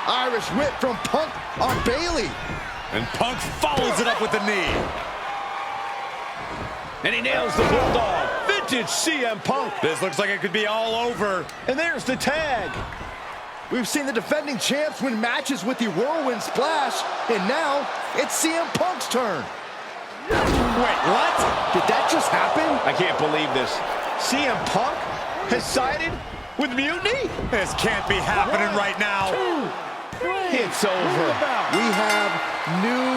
Irish whip from Punk on Bayley. And Punk follows it up with the knee. And he nails the Bulldog. Vintage CM Punk. This looks like it could be all over. And there's the tag. We've seen the defending champs win matches with the Whirlwind Splash, and now it's CM Punk's turn. Wait, what? Did that just happen? I can't believe this. CM Punk has sided with Mutiny? This can't be happening right now. It's over. We have new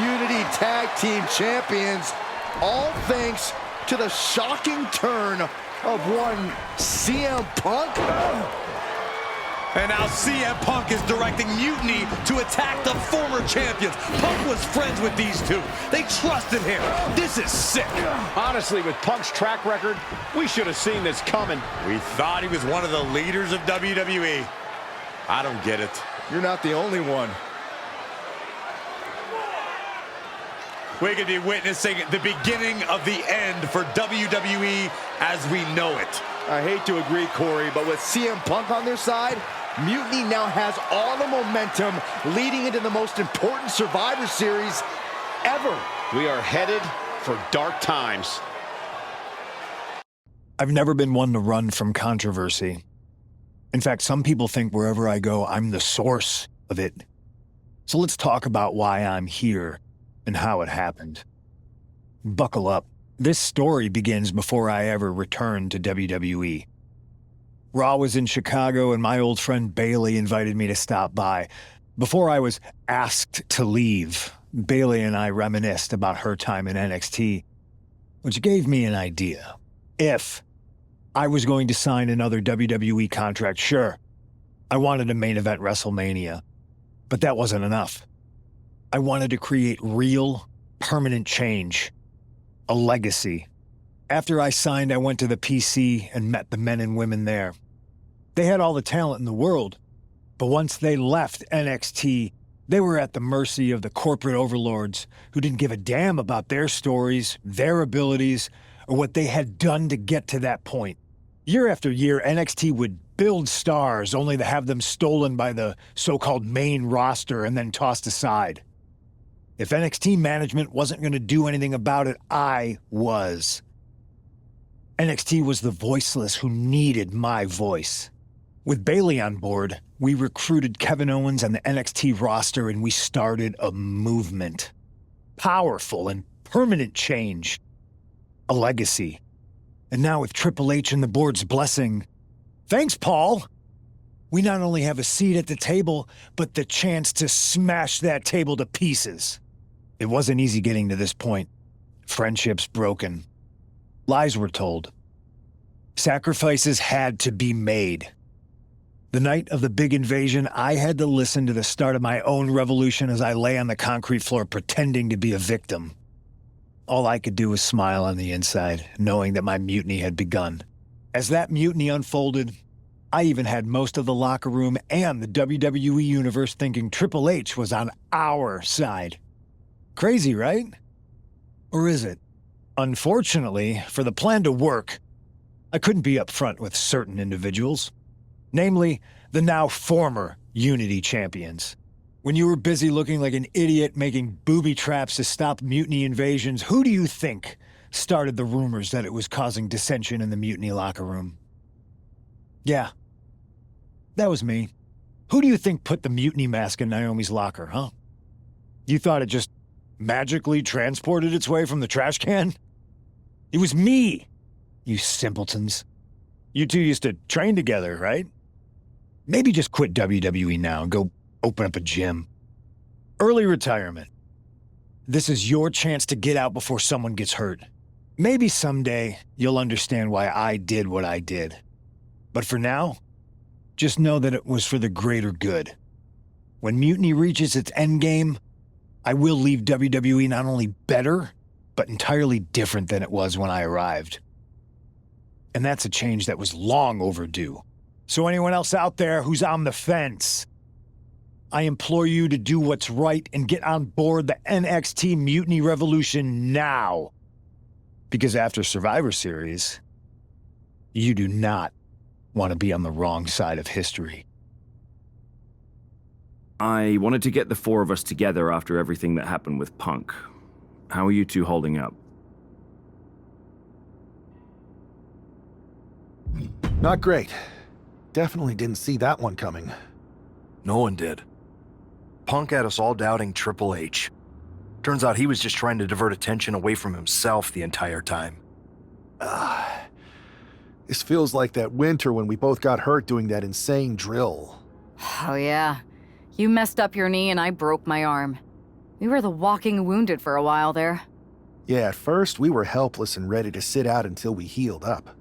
Unity Tag Team Champions, all thanks to the shocking turn of one CM Punk. And now CM Punk is directing Mutiny to attack the former champions. Punk was friends with these two. They trusted him. This is sick. Honestly, with Punk's track record, we should have seen this coming. We thought he was one of the leaders of WWE. I don't get it. You're not the only one. We could be witnessing the beginning of the end for WWE as we know it. I hate to agree, Corey, but with CM Punk on their side, Mutiny now has all the momentum leading into the most important Survivor Series ever. We are headed for dark times. I've never been one to run from controversy. In fact, some people think wherever I go, I'm the source of it. So let's talk about why I'm here and how it happened. Buckle up. This story begins before I ever returned to WWE. Raw was in Chicago and my old friend Bayley invited me to stop by. Before I was asked to leave, Bayley and I reminisced about her time in NXT, which gave me an idea. If I was going to sign another WWE contract, sure, I wanted a main event WrestleMania, but that wasn't enough. I wanted to create real, permanent change, a legacy. After I signed, I went to the PC and met the men and women there. They had all the talent in the world, but once they left NXT, they were at the mercy of the corporate overlords who didn't give a damn about their stories, their abilities, or what they had done to get to that point. Year after year, NXT would build stars only to have them stolen by the so-called main roster and then tossed aside. If NXT management wasn't going to do anything about it, I was. NXT was the voiceless who needed my voice. With Bayley on board, we recruited Kevin Owens and the NXT roster and we started a movement. Powerful and permanent change. A legacy. And now with Triple H and the board's blessing, thanks, Paul! We not only have a seat at the table, but the chance to smash that table to pieces. It wasn't easy getting to this point. Friendships broken. Lies were told. Sacrifices had to be made. The night of the big invasion, I had to listen to the start of my own revolution as I lay on the concrete floor pretending to be a victim. All I could do was smile on the inside, knowing that my mutiny had begun. As that mutiny unfolded, I even had most of the locker room and the WWE Universe thinking Triple H was on our side. Crazy, right? Or is it? Unfortunately, for the plan to work, I couldn't be upfront with certain individuals. Namely, the now former Unity champions. When you were busy looking like an idiot making booby traps to stop mutiny invasions, who do you think started the rumors that it was causing dissension in the mutiny locker room? Yeah, that was me. Who do you think put the mutiny mask in Naomi's locker, huh? You thought it just magically transported its way from the trash can? It was me, you simpletons. You two used to train together, right? Maybe just quit WWE now and go open up a gym. Early retirement. This is your chance to get out before someone gets hurt. Maybe someday you'll understand why I did what I did. But for now, just know that it was for the greater good. When Mutiny reaches its endgame, I will leave WWE not only better, but entirely different than it was when I arrived. And that's a change that was long overdue. So anyone else out there who's on the fence, I implore you to do what's right and get on board the NXT Mutiny Revolution now. Because after Survivor Series, you do not want to be on the wrong side of history. I wanted to get the four of us together after everything that happened with Punk. How are you two holding up? Not great. Definitely didn't see that one coming. No one did. Punk had us all doubting Triple H. Turns out he was just trying to divert attention away from himself the entire time. This feels like that winter when we both got hurt doing that insane drill. Oh yeah. You messed up your knee and I broke my arm. We were the walking wounded for a while there. Yeah, at first we were helpless and ready to sit out until we healed up.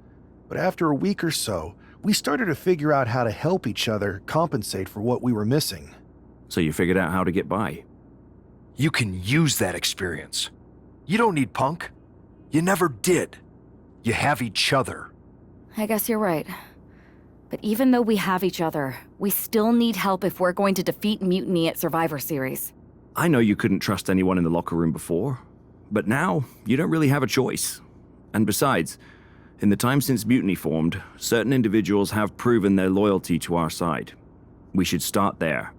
But after a week or so, we started to figure out how to help each other compensate for what we were missing. So you figured out how to get by? You can use that experience. You don't need Punk. You never did. You have each other. I guess you're right. But even though we have each other, we still need help if we're going to defeat Mutiny at Survivor Series. I know you couldn't trust anyone in the locker room before, but now you don't really have a choice. And besides, in the time since Mutiny formed, certain individuals have proven their loyalty to our side. We should start there.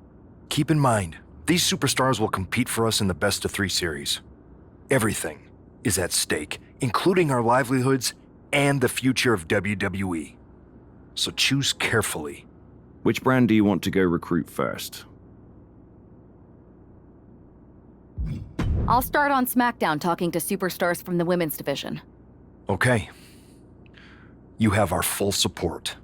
Keep in mind, these superstars will compete for us in the best-of-3 series. Everything is at stake, including our livelihoods and the future of WWE. So choose carefully. Which brand do you want to go recruit first? I'll start on SmackDown talking to superstars from the women's division. Okay. You have our full support.